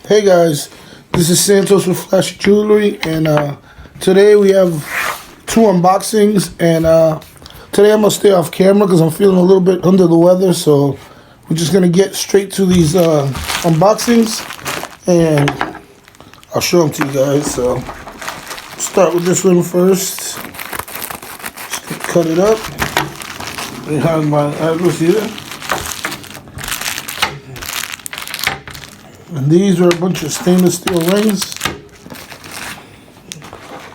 Hey guys, this is Santos with Flashy Jewelry, and today we have two unboxings. And today I'm gonna stay off camera because I'm feeling a little bit under the weather. So we're just gonna get straight to these unboxings, and I'll show them to you guys. So start with this one first. Just cut it up. I have my address here. And these are a bunch of stainless steel rings.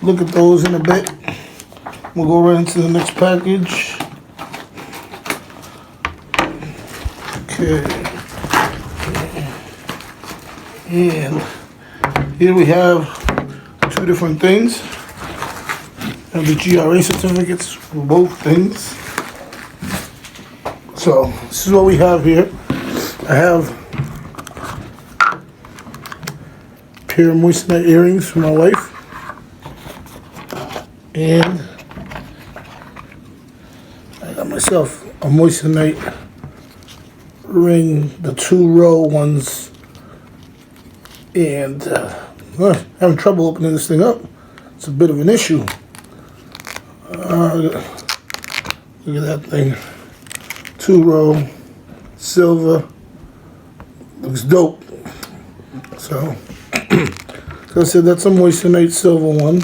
Look at those in a bit. We'll go right into the next package. Okay. And here we have two different things. And the GRA certificates for both things. So this is what we have here. I have pair of Moissanite earrings for my wife, and I got myself a Moissanite ring, the 2-row ones, and having trouble opening this thing up. It's a bit of an issue. Look at that thing, 2-row, silver, looks dope. So I said that's a Moissanite silver one.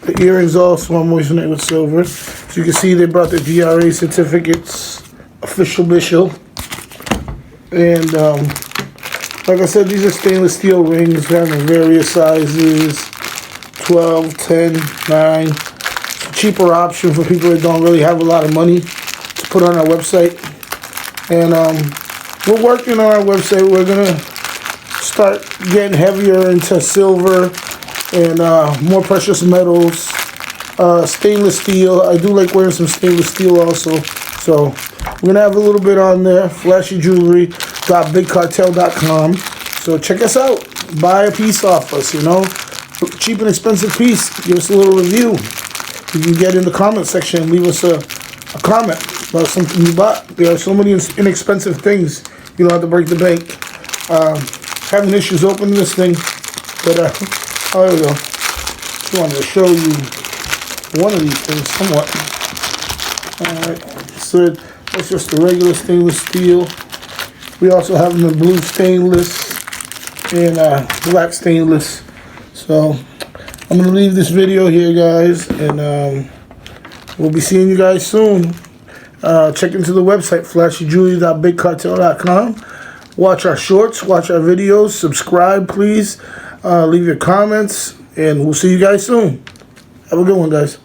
The earrings also are Moissanite with silver. So you can see they brought the GRA certificates, official. And like I said, these are stainless steel rings. They have in various sizes, 12, 10, 9. It's a cheaper option for people that don't really have a lot of money to put on our website. And we're working on our website. We're gonna start getting heavier into silver and more precious metals, stainless steel. I do like wearing some stainless steel also. So we're gonna have a little bit on there. FlashyJewelry.BigCartel.com. So check us out. Buy a piece off us. You know, cheap and expensive piece. Give us a little review. You can get in the comment section and leave us a comment about something you bought. There are so many inexpensive things. You don't have to break the bank. Having issues opening this thing, but oh, there we go. Just wanted to show you one of these things somewhat. Alright, so that's just the regular stainless steel. We also have them in blue stainless and black stainless. So I'm going to leave this video here, guys, and we'll be seeing you guys soon. Check into the website, FlashyJewelry.BigCartel.com. Watch our shorts, watch our videos, subscribe, please. Leave your comments, and we'll see you guys soon. Have a good one, guys.